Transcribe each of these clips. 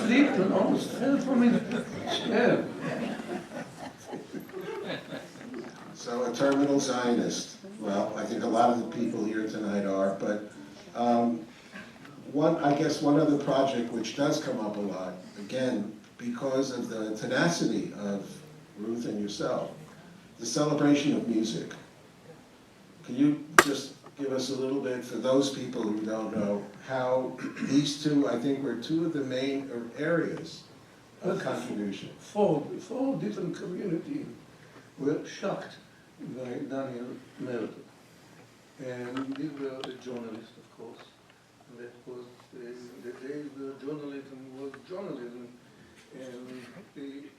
slipped and almost fell from his chair. So a terminal Zionist. Well, I think a lot of the people here tonight are, but I guess one other project which does come up a lot, again, because of the tenacity of Ruth and yourself, the celebration of music. Can you just give us a little bit, for those people who don't know, how these two, I think, were two of the main areas of contribution? Four different communities were shocked by Daniel murder. And these were the journalists, of course. And that was the days where journalism was journalism, and they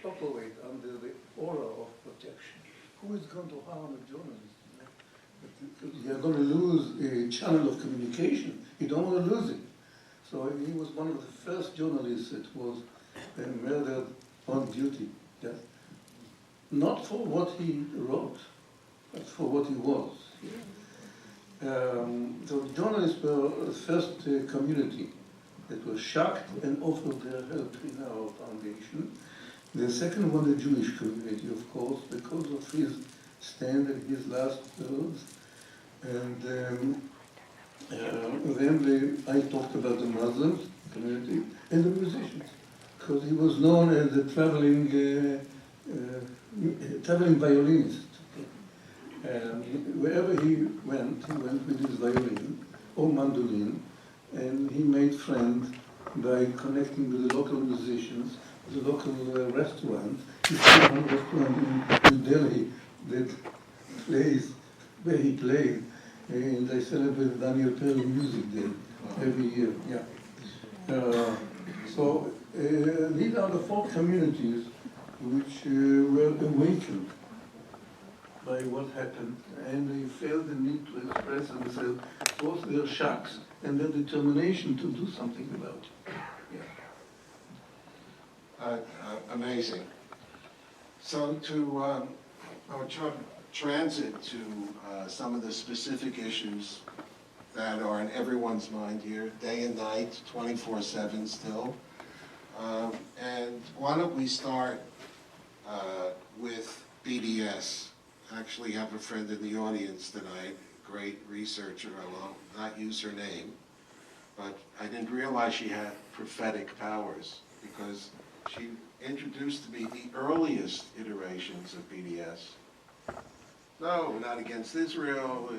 operate under the aura of protection. Who is going to harm a journalist? You're going to lose a channel of communication. You don't want to lose it. So he was one of the first journalists that was murdered on duty. Yes. Not for what he wrote, but for what he was. So journalists were the first community that was shocked and offered their help in our foundation. The second one, the Jewish community, of course, because of his stand and his last words. And then I talked about the Muslims community and the musicians, because he was known as a traveling violinist. And wherever he went with his violin or mandolin, and he made friends by connecting with the local musicians, the local restaurants. He found one restaurant in Delhi that plays where he played, and they celebrate Daniel Perry Music Day every year. Yeah. So these are the four communities which were awakened by what happened, and they felt the need to express themselves, both their shocks and their determination to do something about it. Yeah. Amazing. So to transit to some of the specific issues that are in everyone's mind here, day and night, 24/7 still. And why don't we start with BDS. I actually have a friend in the audience tonight, great researcher. I will not use her name, but I didn't realize she had prophetic powers because she introduced to me the earliest iterations of BDS. No, we're not against Israel.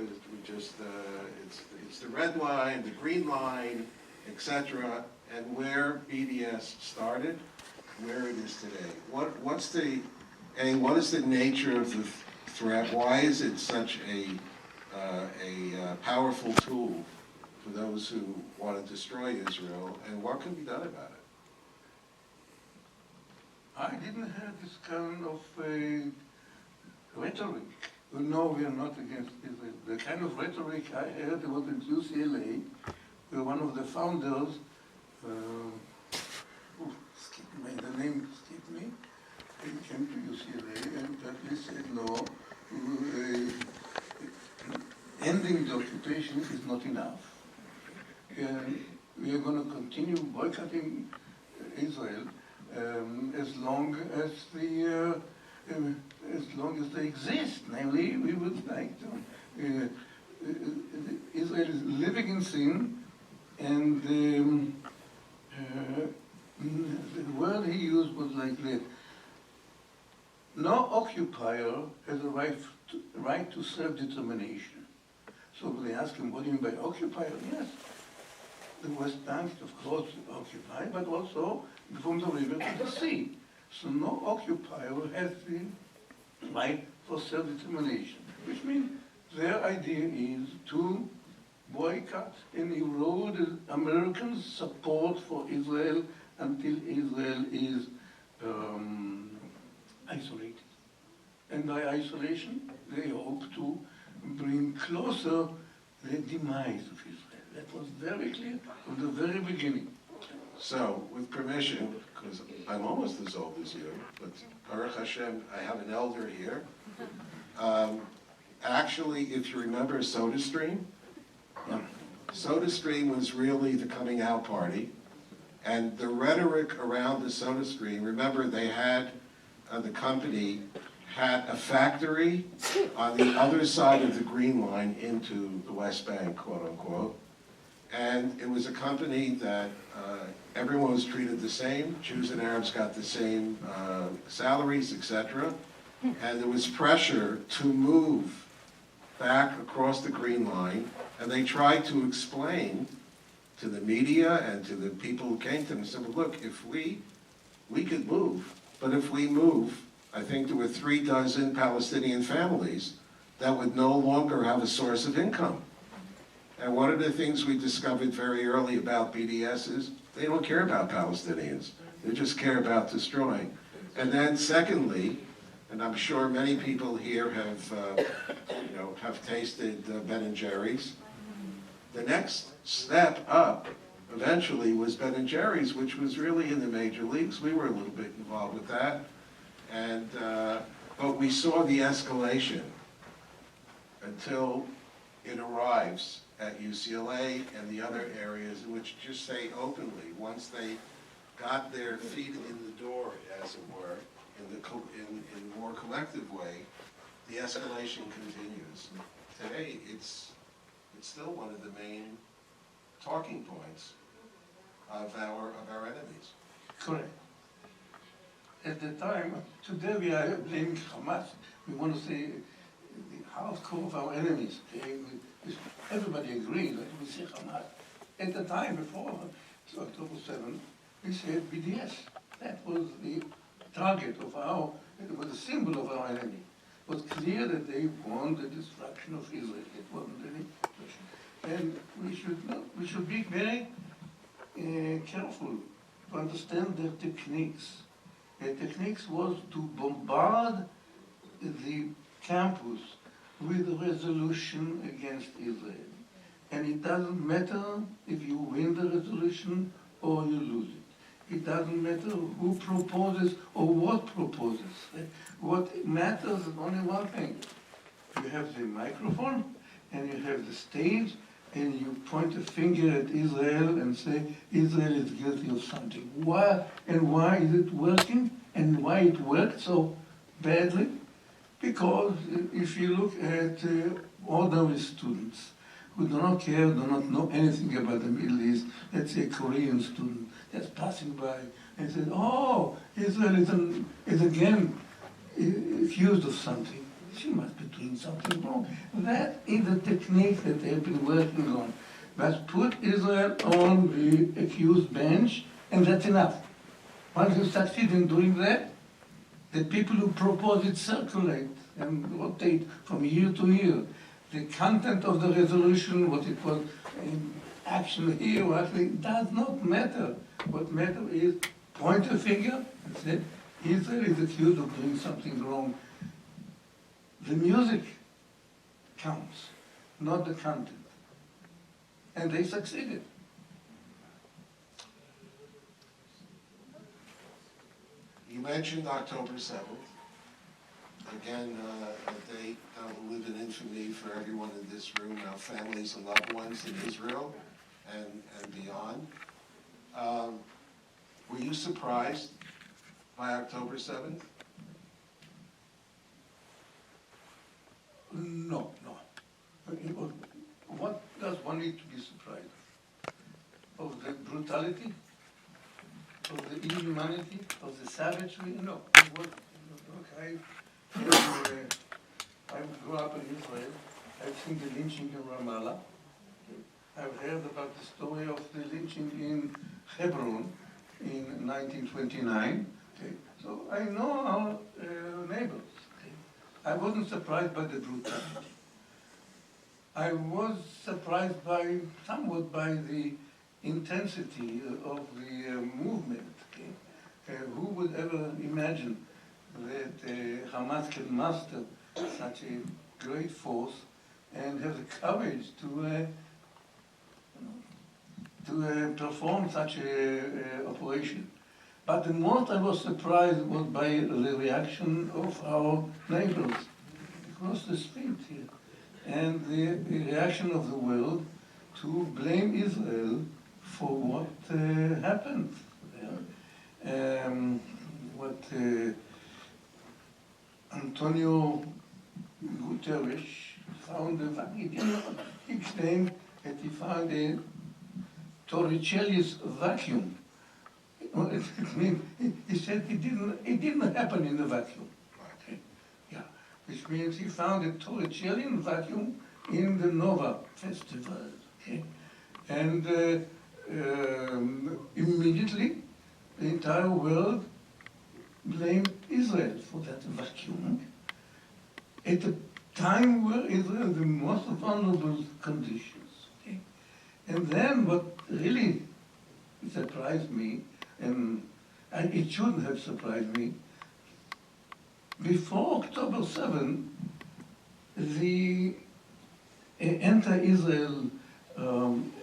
It's the red line, the green line, etc. And where BDS started, where it is today. What is the nature of the threat? Why is it such a powerful tool for those who want to destroy Israel? And what can be done about it? I didn't have this kind of rhetoric. No, we are not against Israel. The kind of rhetoric I heard was at UCLA, where one of the founders, the name escaped me, he came to UCLA and he said, no, ending the occupation is not enough. And we are going to continue boycotting Israel as long as they exist. Namely, we would like to. Israel is living in sin, and the word he used was like that. No occupier has a right to self-determination. So they asked him, what do you mean by occupier? Yes, the West Bank, of course, occupied, but also from the river to the sea. So no occupier has the right for self-determination, which means their idea is to boycott and erode American support for Israel until Israel is isolated. And by isolation, they hope to bring closer the demise of Israel. That was very clear from the very beginning. So, with permission, because I'm almost as old as you, but Baruch Hashem, I have an elder here. Actually, if you remember SodaStream, SodaStream was really the coming out party And the rhetoric around the soda screen, remember they had, the company had a factory on the other side of the Green Line into the West Bank, quote unquote. And it was a company that everyone was treated the same. Jews and Arabs got the same salaries, etc. And there was pressure to move back across the Green Line. And they tried to explain to the media and to the people who came to them and said, well, look, if we could move, but if we move, I think there were 36 Palestinian families that would no longer have a source of income. And one of the things we discovered very early about BDS is they don't care about Palestinians. They just care about destroying. And then secondly, and I'm sure many people here have tasted Ben & Jerry's. The next step up eventually was Ben & Jerry's, which was really in the major leagues. We were a little bit involved with that. And, but we saw the escalation until it arrives at UCLA and the other areas, which just say openly, once they got their feet in the door, as it were, in a more collective way, the escalation continues. Today, it's still one of the main talking points of our enemies. Correct. At the time, today we are blaming Hamas. We want to say the hardcore of our enemies. Everybody agrees that we say Hamas. At the time before October 7th, we said BDS. That was the target of it was a symbol of our enemy. It was clear that they want the destruction of Israel. It wasn't any question. And we should be very careful to understand their techniques. Their techniques was to bombard the campus with a resolution against Israel. And it doesn't matter if you win the resolution or you lose it. It doesn't matter who proposes or what proposes. What matters is only one thing. You have the microphone and you have the stage and you point a finger at Israel and say, Israel is guilty of something. Why is it working and why it worked so badly? Because if you look at ordinary students who do not care, do not know anything about the Middle East, let's say a Korean student that's passing by and says, oh, Israel is again accused of something. She must be doing something wrong. That is the technique that they've been working on. But put Israel on the accused bench, and that's enough. Once you succeed in doing that, the people who propose it circulate and rotate from year to year. The content of the resolution, what it was in action here, or actually, does not matter. What matters is point a finger and say, Israel is accused of doing something wrong. The music counts, not the content. And they succeeded. You mentioned October 7th. Again, a date that will live in infamy for everyone in this room, our families and loved ones in Israel and beyond. Were you surprised by October 7th? No. What does one need to be surprised of? Of the brutality? Of the inhumanity? Of the savagery? No. I grew up in Israel. I've seen the lynching in Ramallah. I've heard about the story of the lynching in Hebron in 1929. Okay. So I know our neighbors. Okay. I wasn't surprised by the brutality. I was surprised somewhat by the intensity of the movement. Okay. Who would ever imagine that Hamas can master such a great force and have the courage to perform such an operation? But the most I was surprised was by the reaction of our neighbors across the street here, and the reaction of the world to blame Israel for what happened. happened there. What Antonio Guterres found, he claimed that he found a Torricelli's vacuum. It means he said it didn't happen in the vacuum. Okay. Yeah, which means he found a Torricellian vacuum in the Nova festival. Okay. And immediately the entire world blamed Israel for that vacuum at a time where Israel was in the most vulnerable conditions. Okay. And then what really surprised me, and it shouldn't have surprised me, before October 7, the anti-Israel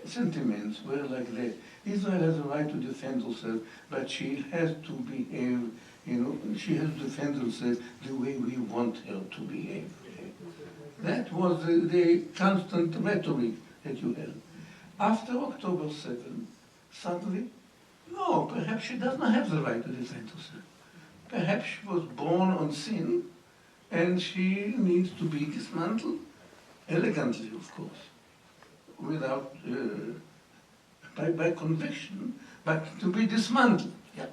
sentiments were like that. Israel has a right to defend herself, but she has to behave, she has to defend herself the way we want her to behave. That was the constant rhetoric that you had. After October 7, suddenly, no, perhaps she does not have the right to defend herself. Perhaps she was born on sin, and she needs to be dismantled, elegantly, of course, without, by conviction, but to be dismantled. Yeah.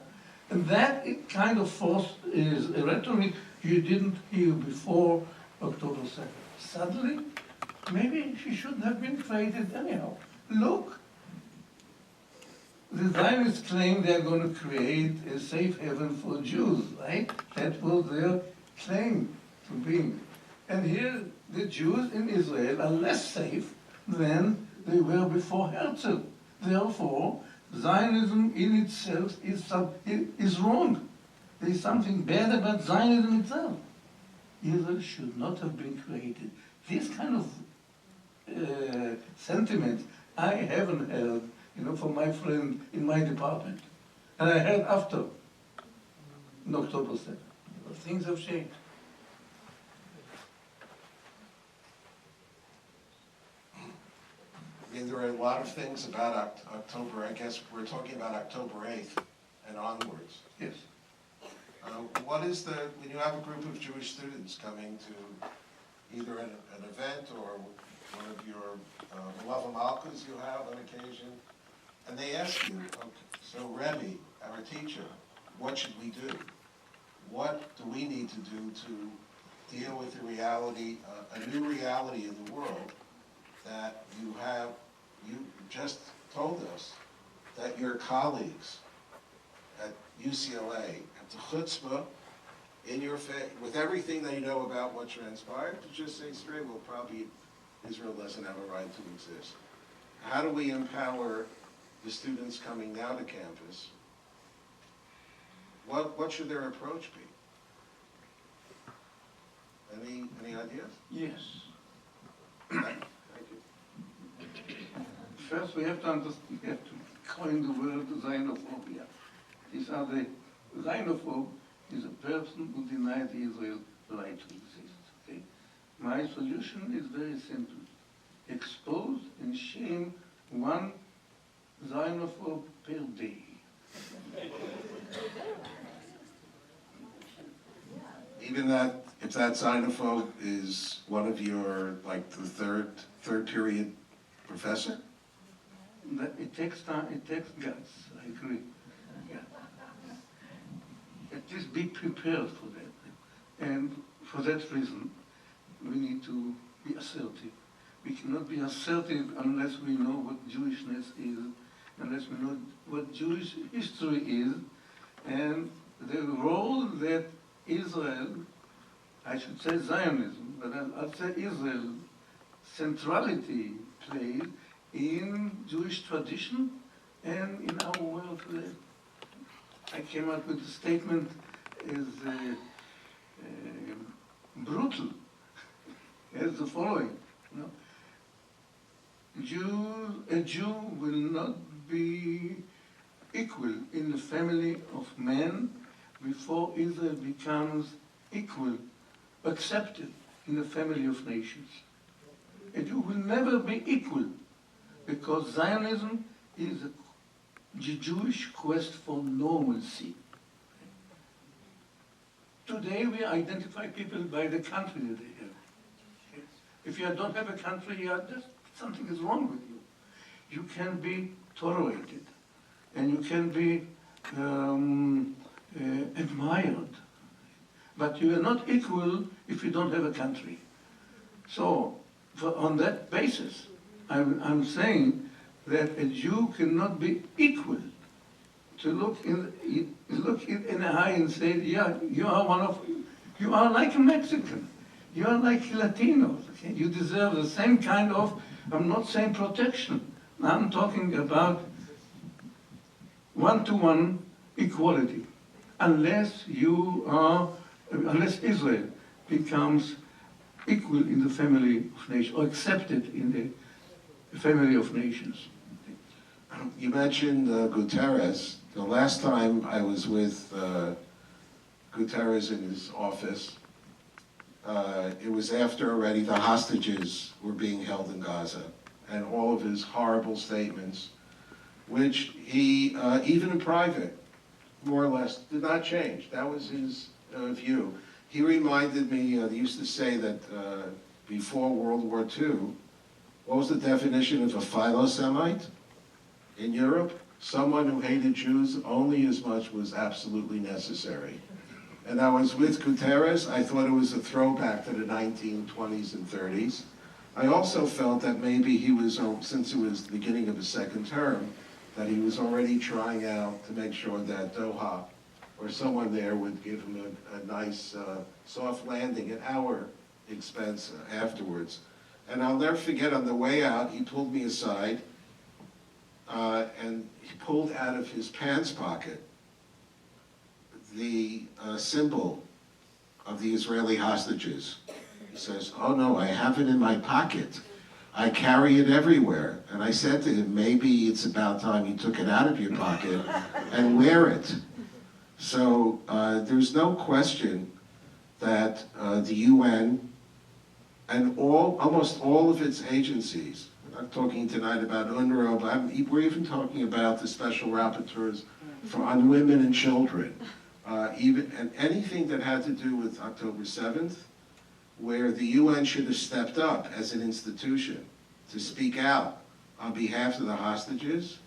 And that kind of force is a rhetoric you didn't hear before October 2nd. Suddenly, maybe she shouldn't have been created anyhow. Look, the Zionists claim they're going to create a safe haven for Jews, right? That was their claim to being. And here, the Jews in Israel are less safe than they were before Herzl. Therefore, Zionism in itself is wrong. There is something bad about Zionism itself. Israel should not have been created. This kind of sentiment I haven't heard, from my friend in my department. And I heard after October 7th. Things have changed. I mean, there are a lot of things about October. I guess we're talking about October 8th and onwards. Yes. What is when you have a group of Jewish students coming to either an event or one of your Lava Malkas you have on occasion, and they ask you, okay, so Rabbi, our teacher, what should we do? What do we need to do to deal with the reality, a new reality in the world that you just told us that your colleagues at UCLA have the chutzpah in your face, with everything they know about what transpired, to just say straight, well, probably Israel doesn't have a right to exist. How do we empower the students coming now to campus? What should their approach be? Any ideas? Yes. Thank you. First, we have to coin the word xenophobia. These are the xenophobe is a person who denies Israel the right to exist. Okay? My solution is very simple: expose and shame one xenophobe per day. Even that, if that xenophobe is one of your, like, the third period professor? That it takes time, it takes guts, I agree. Yeah. At least be prepared for that. And for that reason, we need to be assertive. We cannot be assertive unless we know what Jewishness is, unless we know what Jewish history is, and the role that Israel, I should say Zionism, but I'll say Israel, centrality plays in Jewish tradition and in our world today. I came up with a statement as brutal as the following. A Jew will not be equal in the family of men before Israel becomes equal, accepted in the family of nations. A Jew will never be equal, because Zionism is a the Jewish quest for normalcy. Today we identify people by the country that they have. If you don't have a country, something is wrong with you. You can be tolerated, and you can be admired, but you are not equal if you don't have a country. So, on that basis, I'm saying that a Jew cannot be equal to look in the eye and say, yeah, you are like a Mexican, you are like Latinos, okay? You deserve the same kind of, I'm not saying protection, I'm talking about one-to-one equality, unless Israel becomes equal in the family of nations, or accepted in the family of nations. You mentioned Guterres. The last time I was with Guterres in his office, it was after already the hostages were being held in Gaza, and all of his horrible statements, which he, even in private, more or less, did not change. That was his view. He reminded me, they used to say that before World War II, what was the definition of a philo-Semite in Europe? Someone who hated Jews only as much was absolutely necessary. And I was with Guterres. I thought it was a throwback to the 1920s and 30s. I also felt that maybe he was, since it was the beginning of his second term, that he was already trying out to make sure that Doha or someone there would give him a nice soft landing at our expense afterwards. And I'll never forget, on the way out, he pulled me aside and he pulled out of his pants pocket the symbol of the Israeli hostages. He says, "Oh no, I have it in my pocket. I carry it everywhere." And I said to him, maybe it's about time you took it out of your pocket and wear it. So there's no question that the UN and almost all of its agencies, I'm talking tonight about UNRWA, but we're even talking about the special rapporteurs on women and children, and anything that had to do with October 7th, where the UN should have stepped up as an institution to speak out on behalf of the hostages.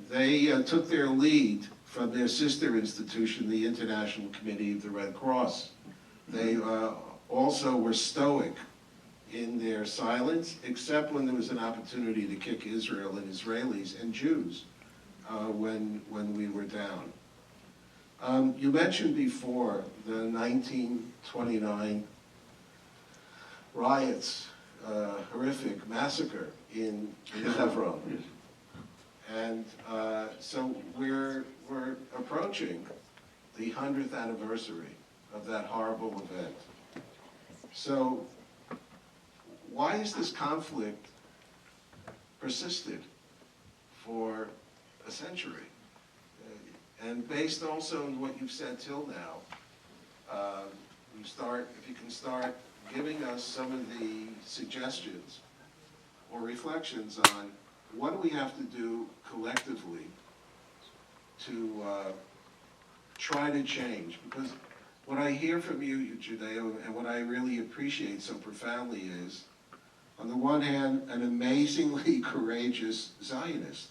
They took their lead from their sister institution, the International Committee of the Red Cross. They also were stoic in their silence, except when there was an opportunity to kick Israel and Israelis and Jews when we were down. You mentioned before the 1929 riots, horrific massacre in Hebron. Yes. And so we're approaching the 100th anniversary of that horrible event. So why has this conflict persisted for a century? And based also on what you've said till now, if you can start giving us some of the suggestions or reflections on what do we have to do collectively to try to change. Because what I hear from you, Judea, and what I really appreciate so profoundly is, on the one hand, an amazingly courageous Zionist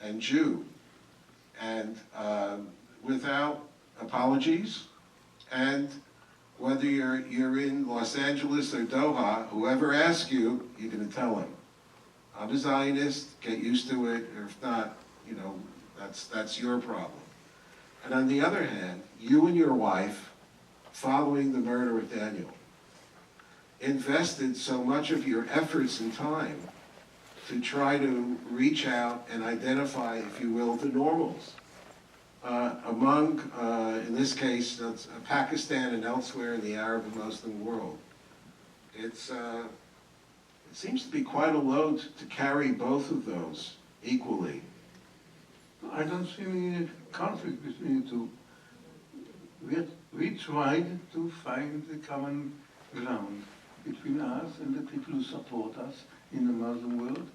and Jew, and without apologies, and whether you're in Los Angeles or Doha, whoever asks you, you're going to tell him, I'm a Zionist, get used to it, or if not, that's your problem. And on the other hand, you and your wife, following the murder of Daniel, invested so much of your efforts and time to try to reach out and identify, if you will, the normals among, in this case, Pakistan and elsewhere in the Arab and Muslim world. It seems to be quite a load to carry both of those equally. I don't see any conflict between the two. We tried to find the common ground between us and the people who support us in the Muslim world.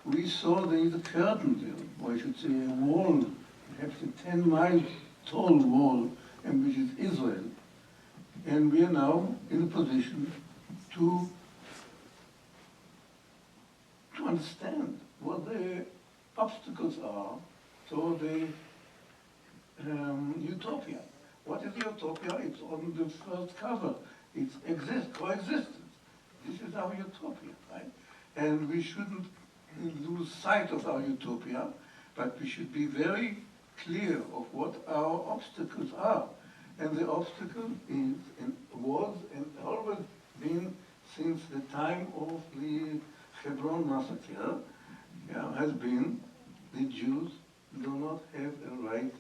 we saw there is a curtain there, or I should say a wall, perhaps a 10-mile tall wall, and which is Israel. And we are now in a position to understand what the obstacles are to the utopia. What is utopia? It's on the first cover. It's coexistence. This is our utopia, right? And we shouldn't lose sight of our utopia, but we should be very clear of what our obstacles are. And the obstacle is and was and always been since the time of the Hebron massacre, has been the Jews do not have a right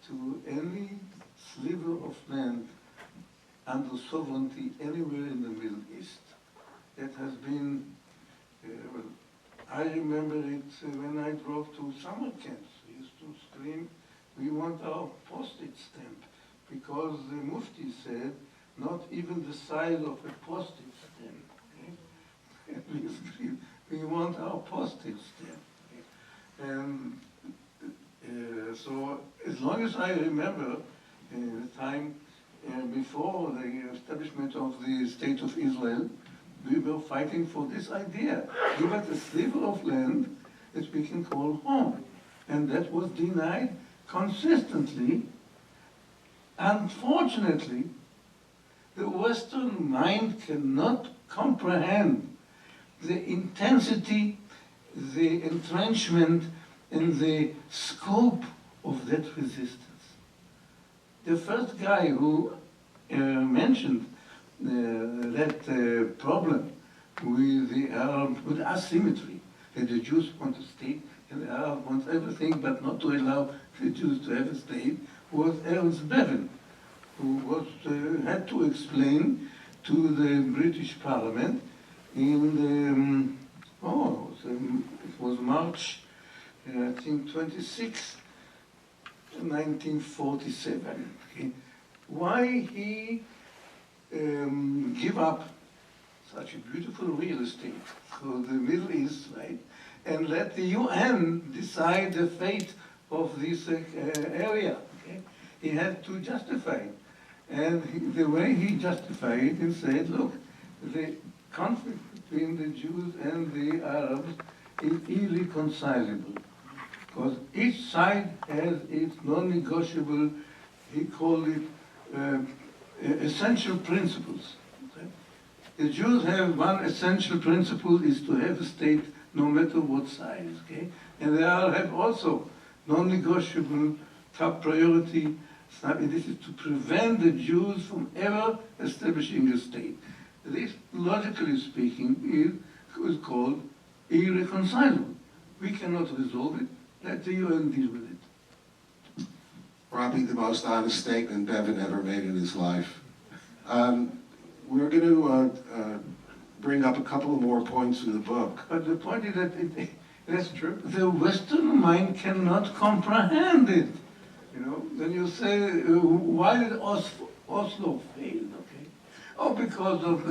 to any sliver of land under sovereignty anywhere in the Middle East. That has been, I remember it when I drove to summer camps. We used to scream, we want our postage stamp, because the Mufti said, not even the size of a postage stamp. Okay? And we screamed, we want our postage stamp. Okay? And so as long as I remember the time before the establishment of the State of Israel, we were fighting for this idea. Give us a sliver of land that we can call home. And that was denied consistently. Unfortunately, the Western mind cannot comprehend the intensity, the entrenchment, and the scope of that resistance. The first guy who mentioned that problem with the Arab, with asymmetry, that the Jews want a state and the Arab wants everything but not to allow the Jews to have a state, was Ernst Bevin, who was, had to explain to the British Parliament in the, it was March, I think 26, 1947. Okay. Why he give up such a beautiful real estate for the Middle East, right, and let the UN decide the fate of this area. Okay? He had to justify it. And the way he justified it, he said, look, the conflict between the Jews and the Arabs is irreconcilable, because each side has its non-negotiable, he called it essential principles. Okay? The Jews have one essential principle, is to have a state no matter what size. Okay? And they all have also non-negotiable top priority. This is to prevent the Jews from ever establishing a state. This, logically speaking, is called irreconcilable. We cannot resolve it. Let the UN deal with it. Probably the most honest statement Bevin ever made in his life. We're going to bring up a couple of more points in the book. But the point is that that's true. The Western mind cannot comprehend it. You know, when you say, why did Oslo fail? Okay, oh, because of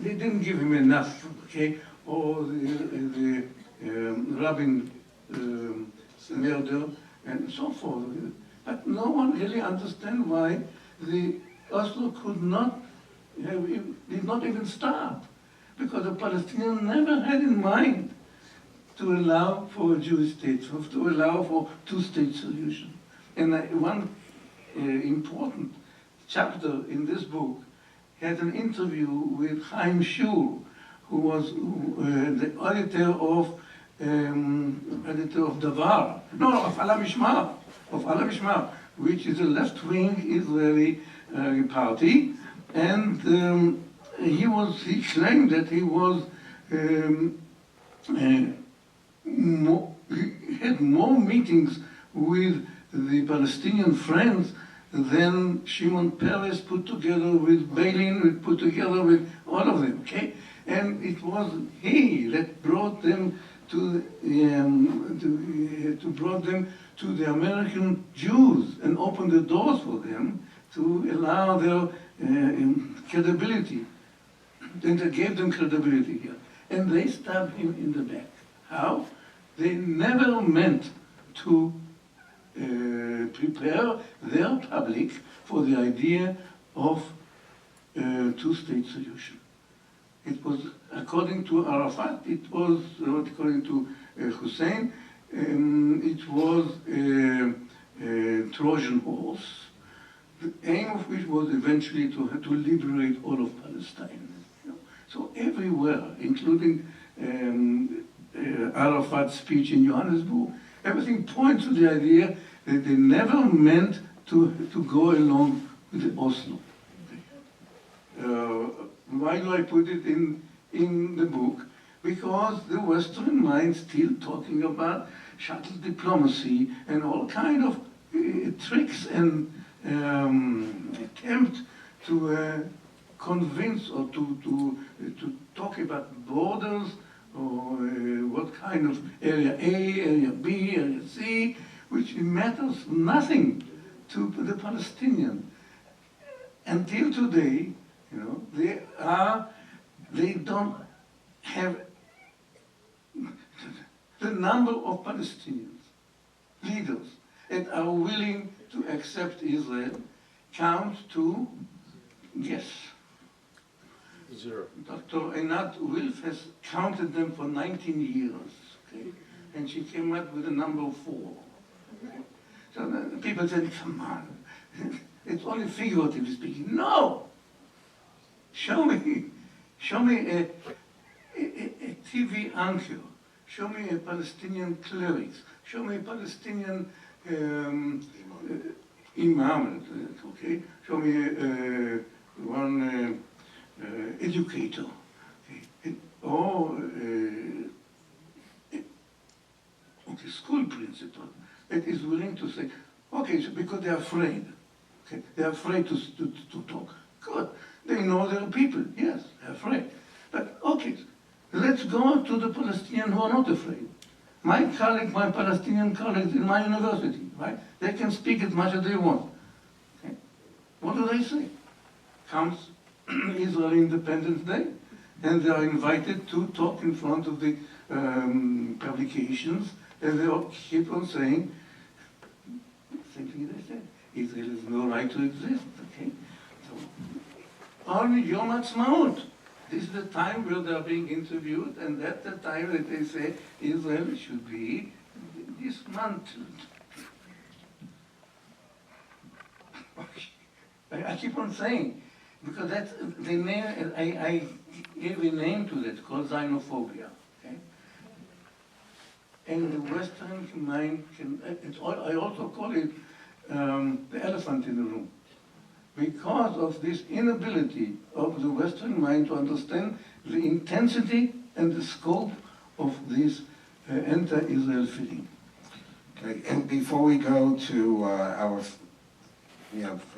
they didn't give him enough. Okay, or the Rabin murder and so forth. But no one really understands why the Oslo could not have, did not even start, because the Palestinians never had in mind to allow for a Jewish state, to allow for two-state solution. And one important chapter in this book had an interview with Chaim Shul, who was the editor of Davar, no, of Ala Mishmar, which is a left-wing Israeli party, and he claimed that he was he had more meetings with the Palestinian Friends than Shimon Peres put together with Beilin, put together with all of them, okay? And it was he that brought them to the American Jews and opened the doors for them to allow their credibility. And they gave them credibility here. and they stabbed him in the back. How? They never meant to prepare their public for the idea of two-state solution. It was, according to Arafat, it was, according to Hussein, it was a Trojan horse, the aim of which was eventually to liberate all of Palestine. So everywhere, including Arafat's speech in Johannesburg, everything points to the idea that they never meant to go along with the Oslo. Why do I put it in the book? Because the Western mind still talking about shuttle diplomacy and all kind of tricks and attempt to convince or to talk about borders or what kind of area A, area B, area C, which matters nothing to the Palestinian. Until today, they don't have the number of Palestinians, leaders, that are willing to accept Israel count to, yes. 0. Dr. Einat Wilf has counted them for 19 years, okay? And she came up with a number of 4. Okay? So the people said, come on, it's only figuratively speaking. No! Show me a TV anchor, show me a Palestinian cleric, show me a Palestinian imam, okay? Show me one educator, okay? Or okay, school principal that is willing to say, okay, so because they're afraid, okay? They're afraid to talk. Good. They know their people, yes, they're afraid. But okay, let's go to the Palestinians who are not afraid. My Palestinian colleagues in my university, right? They can speak as much as they want. Okay? What do they say? Comes Israel Independence Day, and they are invited to talk in front of the publications, and they all keep on saying, same thing they said, Israel has no right to exist, okay? So, only Yom Ha'atzmaut. This is the time where they are being interviewed, and that's the time that they say Israel should be dismantled. I keep on saying, because that's the name, I gave a name to that called xenophobia. Okay? And the Western mind I also call it the elephant in the room. Because of this inability of the Western mind to understand the intensity and the scope of this anti-Israel feeling. Okay, and before we go to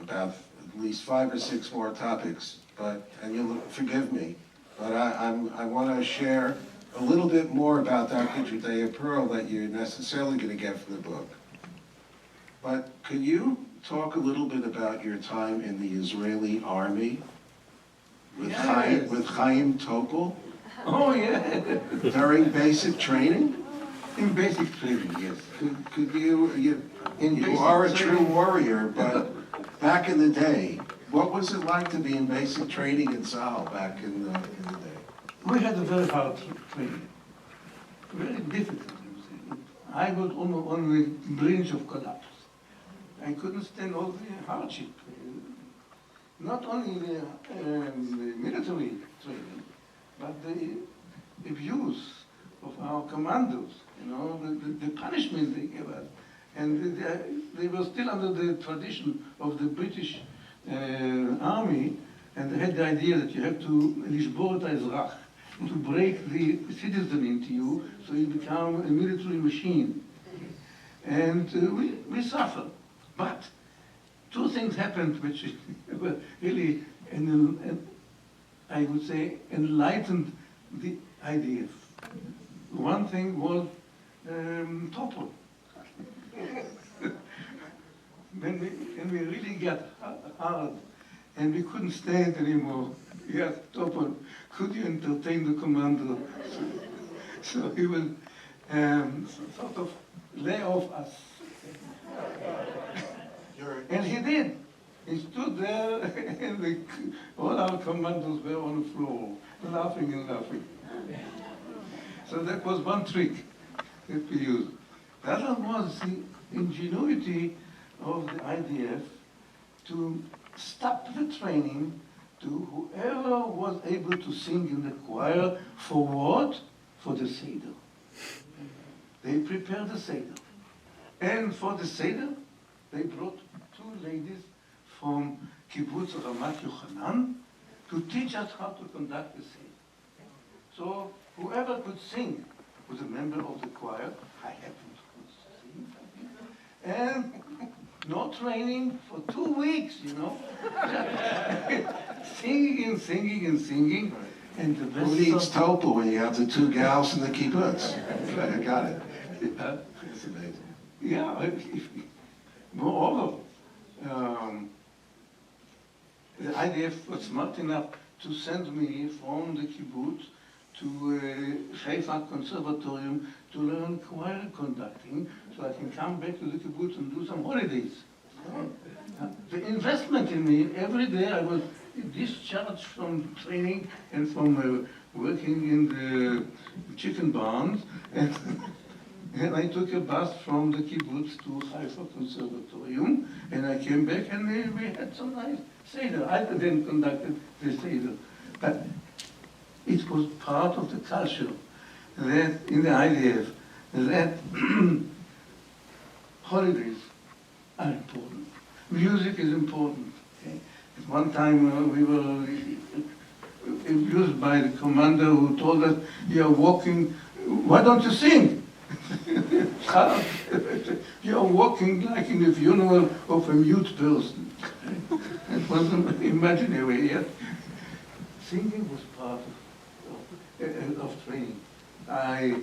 about at least 5 or 6 more topics, and you'll forgive me, but I want to share a little bit more about Dr. Judea Pearl that you're necessarily going to get from the book. But could you talk a little bit about your time in the Israeli army with Chaim Tokol? Oh, yeah. During basic training? In basic training, yes. Could you are a true warrior, but back in the day, what was it like to be in basic training in Tzahal back in the day? We had a very hard training. Very difficult. I was on the brink of collapse. I couldn't stand all the hardship. Not only the military training, but the abuse of our commanders, the punishment they gave us. And they were still under the tradition of the British army, and they had the idea that you have to lishbor et ha'ezrach, to break the citizen into you, so you become a military machine. And we suffered. But 2 things happened which were really, I would say, enlightened the idea. One thing was Topol. When we really got hard and we couldn't stand anymore, Yes, Topol, could you entertain the commander? So he will sort of lay off us. And he did. He stood there, and all our commanders were on the floor, laughing and laughing. So that was one trick that we used. The other was the ingenuity of the IDF to stop the training to whoever was able to sing in the choir. For what? For the Seder. They prepared the Seder. And for the Seder, they brought two ladies from Kibbutz Ramat Yochanan to teach us how to conduct the Seder. So whoever could sing was a member of the choir. I happened to sing, and no training for 2 weeks, you know. Singing and singing and singing. And the best Who needs song- Topol when you have the two gals in the kibbutz? I got it. It's amazing. Yeah, moreover, the IDF was smart enough to send me from the kibbutz to Haifa Conservatorium to learn choir conducting, so I can come back to the kibbutz and do some holidays. The investment in me, every day I was discharged from training and from working in the chicken barns, and I took a bus from the kibbutz to Haifa Conservatorium, and I came back and we had some nice Seder. I then conducted the Seder. But it was part of the culture that in the IDF that holidays are important. Music is important. Okay? At one time we were abused by the commander who told us, "You are walking, why don't you sing?" "You are walking like in the funeral of a mute person." It wasn't imaginary yet. Singing was part of training. I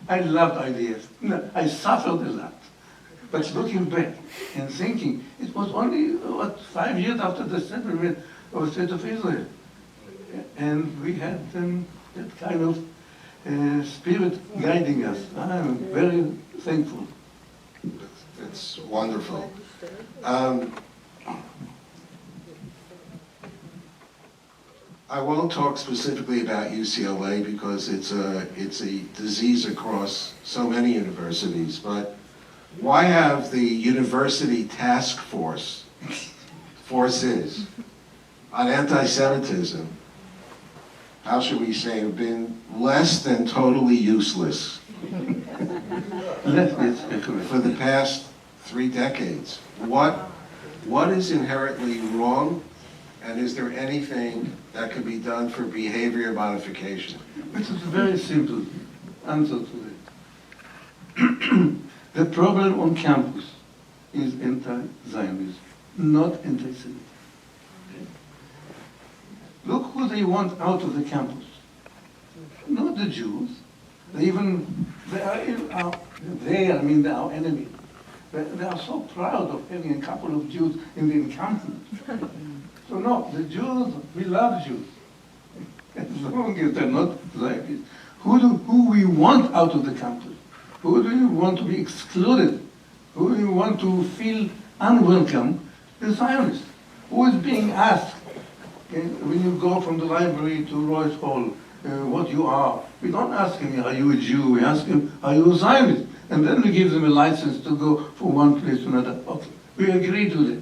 loved IDF. No, I suffered a lot. But looking back and thinking, it was only, 5 years after the settlement of the State of Israel. And we had that kind of spirit guiding us. I'm very thankful. It's wonderful. I won't talk specifically about UCLA because it's a disease across so many universities, but why have the university task forces on anti-Semitism, how should we say, have been less than totally useless for the past 3 decades? What is inherently wrong, and is there anything that could be done for behavior modification? Which is a very simple answer to it. The problem on campus is anti-Zionism, not anti-Semitism. Okay? Look who they want out of the campus. Not the Jews. They are our enemy. They are so proud of having a couple of Jews in the encampment. So no, the Jews, we love Jews. As long as they're not Zionists. Who we want out of the campus? Who do you want to be excluded? Who do you want to feel unwelcome? The Zionists. Who is being asked when you go from the library to Royce Hall what you are? We don't ask him, are you a Jew? We ask him, are you a Zionist? And then we give them a license to go from one place to another. Okay, we agree to that.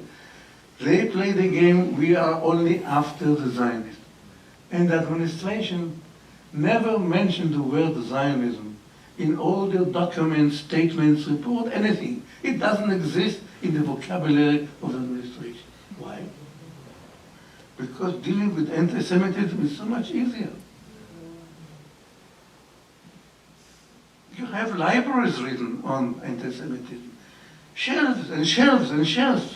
They play the game, we are only after the Zionists. And the administration never mentioned the word Zionism in all their documents, statements, report, anything. It doesn't exist in the vocabulary of the administration. Why? Because dealing with anti-Semitism is so much easier. You have libraries written on anti-Semitism. Shelves and shelves and shelves.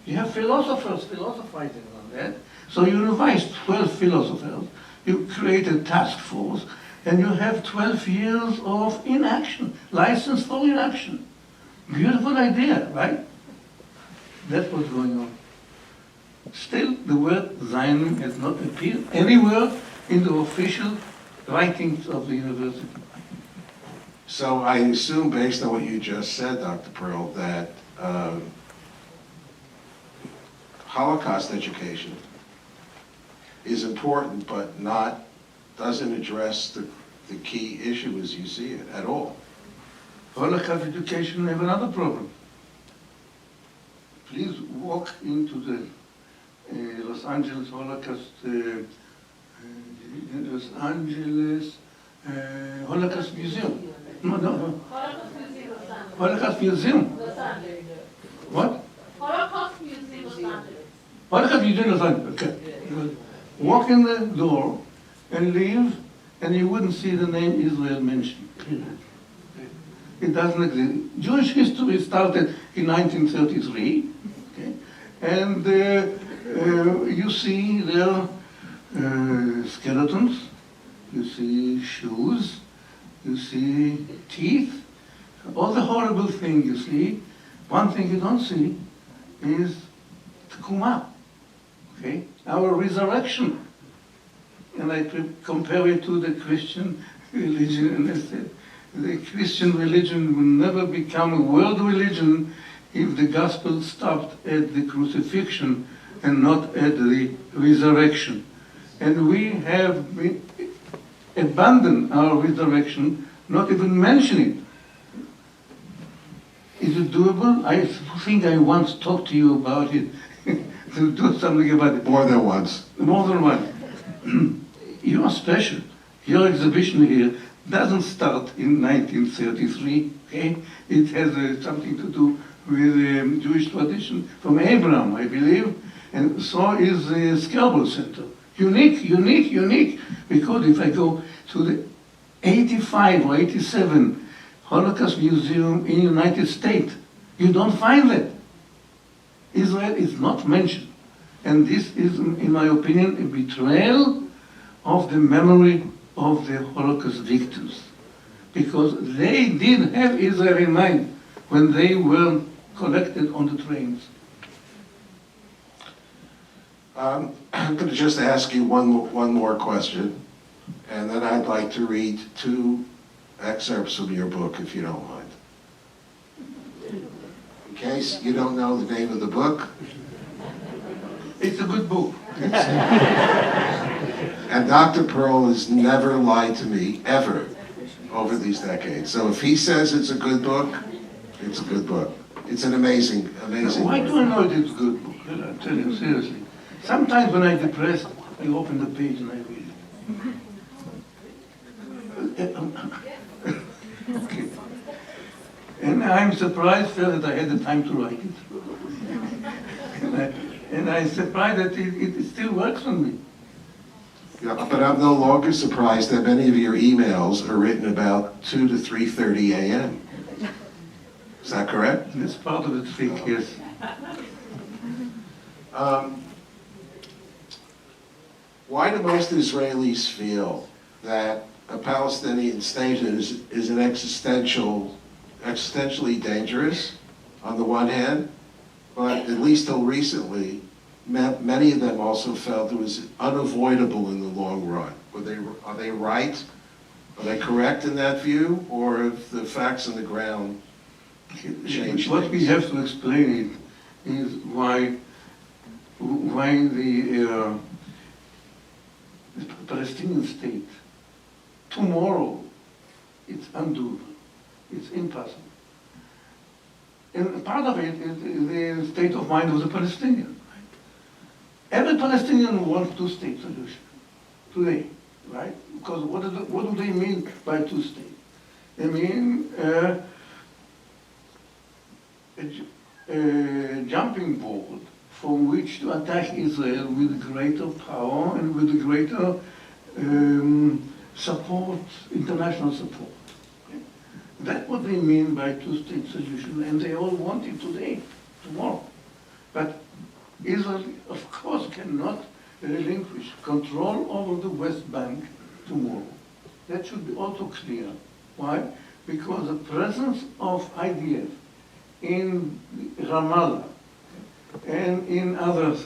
You have philosophers philosophizing on that. So you revise 12 philosophers, you create a task force, and you have 12 years of inaction, license for inaction. Beautiful idea, right? That's what's going on. Still, the word Zionism has not appeared anywhere in the official writings of the university. So I assume, based on what you just said, Dr. Pearl, that Holocaust education is important, but doesn't address the key issue as you see it at all. Holocaust education have another problem. Please walk into the Los Angeles Holocaust Holocaust Museum. No. Holocaust Museum. What? Holocaust Museum Los Angeles. Holocaust Museum Los Angeles. Okay. Walk in the door and leave, and you wouldn't see the name Israel mentioned. It doesn't exist. Jewish history started in 1933, okay? And you see there skeletons, you see shoes, you see teeth, all the horrible things you see. One thing you don't see is Tkumah, okay? Our resurrection. And I compare it to the Christian religion, and I said, the Christian religion will never become a world religion if the gospel stopped at the crucifixion and not at the resurrection. And we have abandoned our resurrection, not even mentioning it. Is it doable? I think I once talked to you about it, to do something about it. More than once. More than once. You are special. Your exhibition here doesn't start in 1933, okay? It has something to do with Jewish tradition from Abraham, I believe, and so is the Scarborough Center. Unique, because if I go to the 85 or 87 Holocaust Museum in the United States, you don't find that. Israel is not mentioned. And this is, in my opinion, a betrayal of the memory of the Holocaust victims, because they did have Israel in mind when they were collected on the trains. I'm going to just ask you one more question, and then I'd like to read 2 excerpts from your book, if you don't mind. In case you don't know the name of the book. It's a good book. And Dr. Pearl has never lied to me, ever, over these decades. So if he says it's a good book, it's a good book. It's an amazing Why book. do I know it's a good book? I'll tell you seriously. Sometimes when I'm depressed, I open the page and I read it. Okay. And I'm surprised that I had the time to write it. And I'm surprised that it still works on me. Yeah, but I'm no longer surprised that many of your emails are written about 2 to 3:30 a.m. Is that correct? That's part of the trick, yes. Why do most Israelis feel that a Palestinian state is an existentially dangerous, on the one hand, but at least till recently, many of them also felt it was unavoidable in the long run? Are they right? Are they correct in that view? Or if the facts on the ground change What we things? have to explain is why the Palestinian state tomorrow, it's undoable. It's impossible. And part of it is the state of mind of the Palestinian. Every Palestinian wants two-state solution today, right? Because what do they mean by two-state? They mean a jumping board from which to attack Israel with greater power and with greater support, international support. That's what they mean by two-state solution, and they all want it today, tomorrow. But Israel, of course, cannot relinquish control over the West Bank tomorrow. That should be also clear. Why? Because the presence of IDF in Ramallah and in others,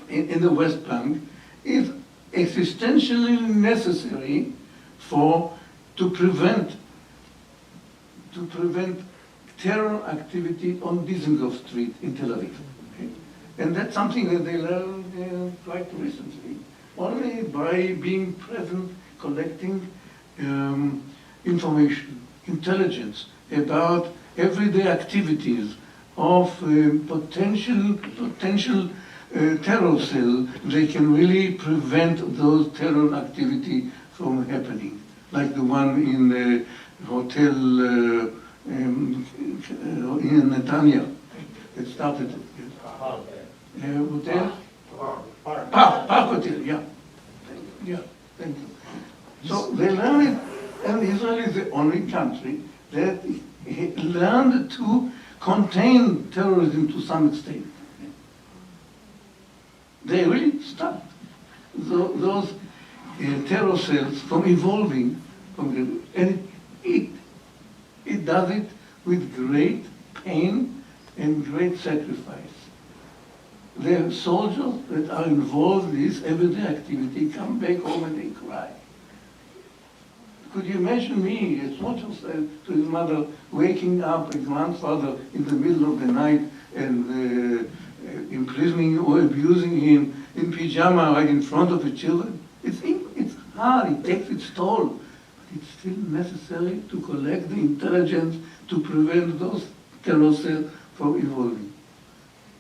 in the West Bank, is existentially necessary to prevent terror activity on Dizengoff Street in Tel Aviv. Okay? And that's something that they learned quite recently. Only by being present, collecting information, intelligence about everyday activities of potential terror cell, they can really prevent those terror activity from happening. Like the one in the hotel in Netanya that started. Hotel? Park Hotel, yeah. Yeah, thank you. So they learned it, and Israel is the only country that learned to contain terrorism to some extent. They really stopped those terror cells from evolving, and it does it with great pain and great sacrifice. The soldiers that are involved in this everyday activity come back home and they cry. Could you imagine me, a soldier said to his mother, waking up his grandfather in the middle of the night and imprisoning or abusing him in pyjama right in front of the children? It's hard, it takes its toll, but it's still necessary to collect the intelligence to prevent those terror cells from evolving.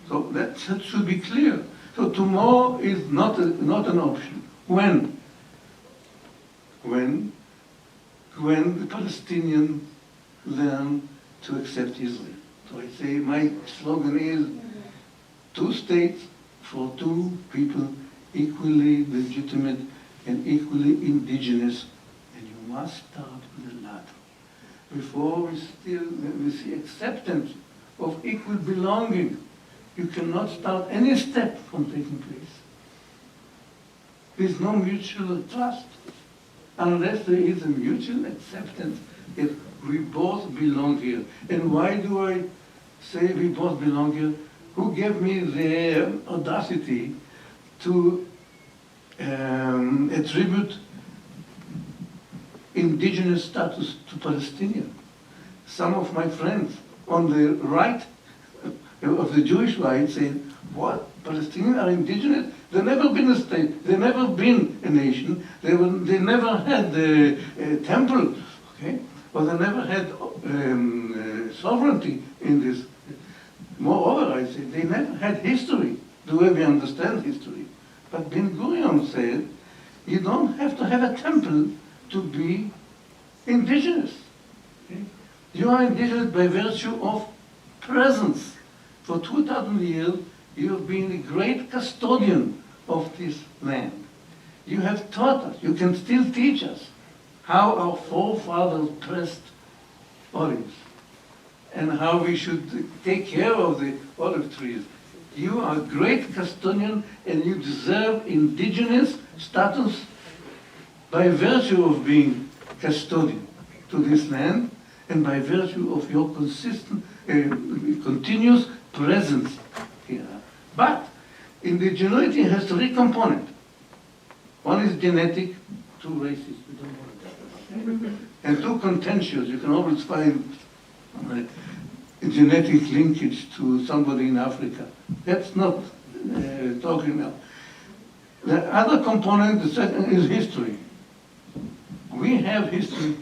So that should be clear. So tomorrow is not an option. When the Palestinians learn to accept Israel. So I say my slogan is 2 states for 2 people equally legitimate and equally indigenous, and you must start with the latter. Before we see acceptance of equal belonging, you cannot start any step from taking place. There's no mutual trust unless there is a mutual acceptance that we both belong here. And why do I say we both belong here? Who gave me the audacity to attribute indigenous status to Palestinians? Some of my friends on the right of the Jewish right said, what? Palestinians are indigenous? They've never been a state. They've never been a nation. They never had a temple, okay? Or they never had sovereignty in this. Moreover, I say, they never had history, the way we understand history. But Ben Gurion said, you don't have to have a temple to be indigenous. Okay? You are indigenous by virtue of presence. For 2,000 years, you have been a great custodian of this land. You have taught us, you can still teach us how our forefathers pressed olives and how we should take care of the olive trees. You are a great custodian and you deserve indigenous status by virtue of being custodian to this land and by virtue of your consistent, continuous presence here. But indigeneity has 3 components. One is genetic, 2 racist, we don't want that. And 2 contentious, you can always find a genetic linkage to somebody in Africa. That's not talking about. The other component, the second, is history. We have history.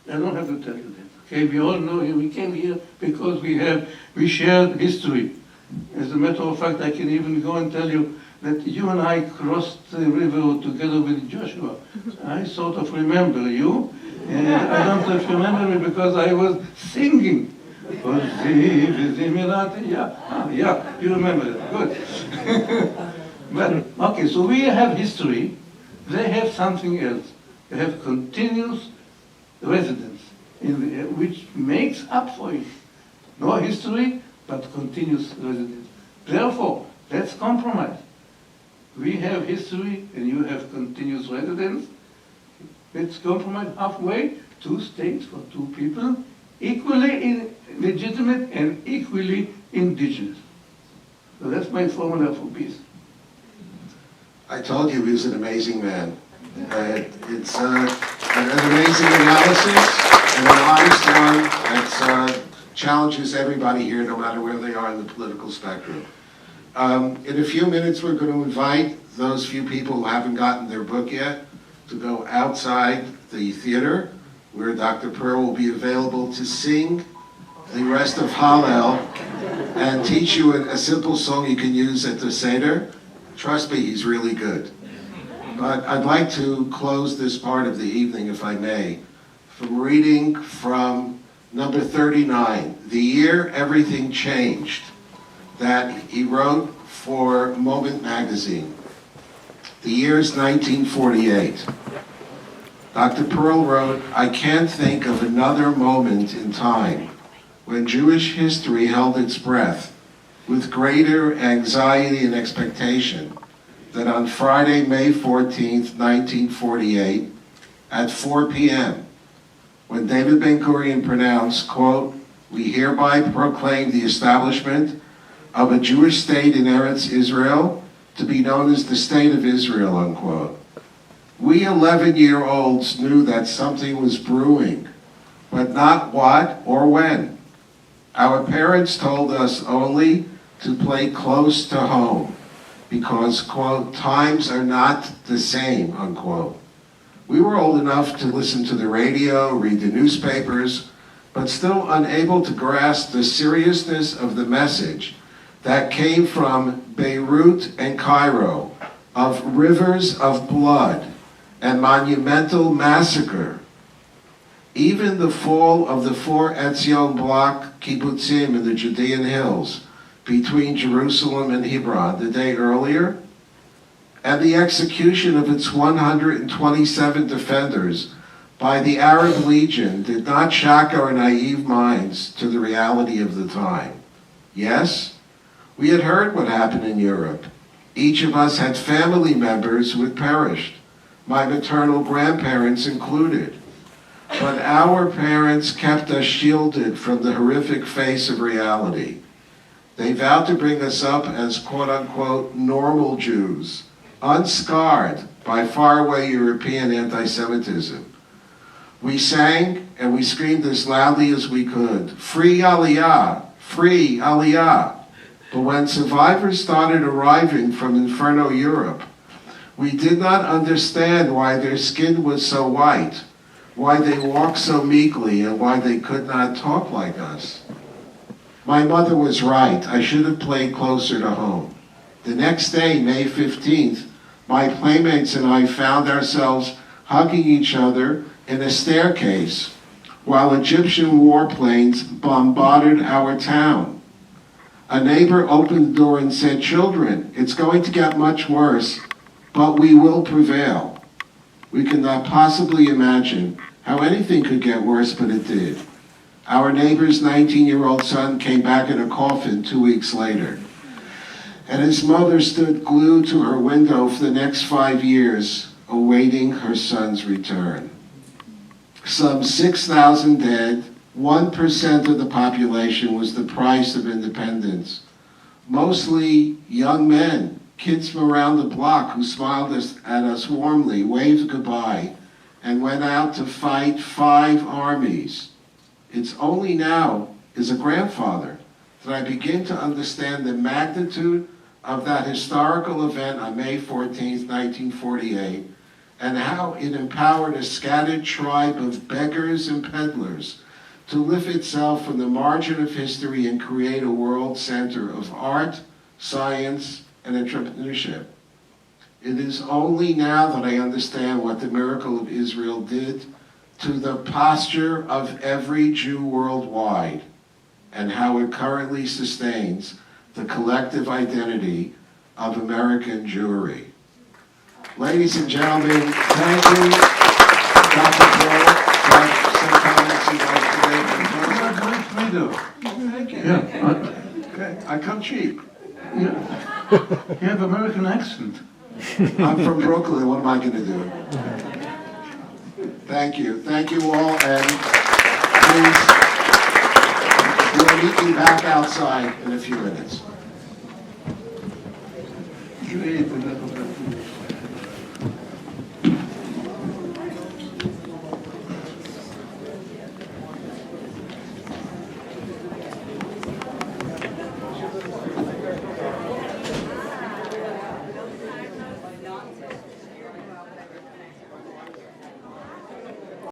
I don't have to tell you that. Okay, we all know we came here because we shared history. As a matter of fact, I can even go and tell you that you and I crossed the river together with Joshua. I sort of remember you, and I don't know if you remember me because I was singing. Yeah, you remember it. Good. But, okay, so we have history. They have something else. They have continuous residence, which makes up for it. No history, but continuous residence. Therefore, let's compromise. We have history and you have continuous residence. Let's compromise halfway, 2 states for 2 people, equally legitimate and equally indigenous. So that's my formula for peace. I told you he was an amazing man. It's an amazing analysis and an honest one that challenges everybody here, no matter where they are in the political spectrum. In a few minutes, we're going to invite those few people who haven't gotten their book yet to go outside the theater, where Dr. Pearl will be available to sing the rest of Hallel and teach you a simple song you can use at the Seder. Trust me, he's really good. But I'd like to close this part of the evening, if I may, from reading from number 39, The Year Everything Changed, that he wrote for Moment magazine. The year is 1948. Dr. Pearl wrote, "I can't think of another moment in time when Jewish history held its breath with greater anxiety and expectation than on Friday, May 14th, 1948, at 4 p.m., when David Ben-Gurion pronounced, quote, 'We hereby proclaim the establishment of a Jewish state in Eretz Israel to be known as the State of Israel,' unquote. We 11-year-olds knew that something was brewing, but not what or when. Our parents told us only to play close to home because, quote, 'times are not the same,' unquote. We were old enough to listen to the radio, read the newspapers, but still unable to grasp the seriousness of the message that came from Beirut and Cairo, of rivers of blood and monumental massacre. Even the fall of the 4 Etzion block kibbutzim in the Judean hills between Jerusalem and Hebron the day earlier, and the execution of its 127 defenders by the Arab Legion did not shock our naive minds to the reality of the time. Yes, we had heard what happened in Europe. Each of us had family members who had perished, my maternal grandparents included. But our parents kept us shielded from the horrific face of reality. They vowed to bring us up as quote-unquote normal Jews, unscarred by faraway European anti-Semitism. We sang and we screamed as loudly as we could, "Free Aliyah! Free Aliyah!" But when survivors started arriving from Inferno Europe, we did not understand why their skin was so white, why they walked so meekly, and why they could not talk like us. My mother was right. I should have played closer to home. The next day, May 15th, my playmates and I found ourselves hugging each other in a staircase while Egyptian warplanes bombarded our town. A neighbor opened the door and said, "Children, it's going to get much worse, but we will prevail." We could not possibly imagine how anything could get worse, but it did. Our neighbor's 19-year-old son came back in a coffin 2 weeks later, and his mother stood glued to her window for the next 5 years, awaiting her son's return. Some 6,000 dead, 1% of the population was the price of independence. Mostly young men, kids from around the block who smiled at us warmly, waved goodbye, and went out to fight 5 armies. It's only now, as a grandfather, that I begin to understand the magnitude of that historical event on May 14th, 1948, and how it empowered a scattered tribe of beggars and peddlers to lift itself from the margin of history and create a world center of art, science, and entrepreneurship. It is only now that I understand what the miracle of Israel did to the posture of every Jew worldwide, and how it currently sustains the collective identity of American Jewry. Ladies and gentlemen, thank you, Dr. Pearl, for some comments you'd like to make. Thank you. Yeah, Okay, I come cheap. you have American accent. I'm from Brooklyn, what am I going to do? Thank you all, and please be back outside in a few minutes. Great,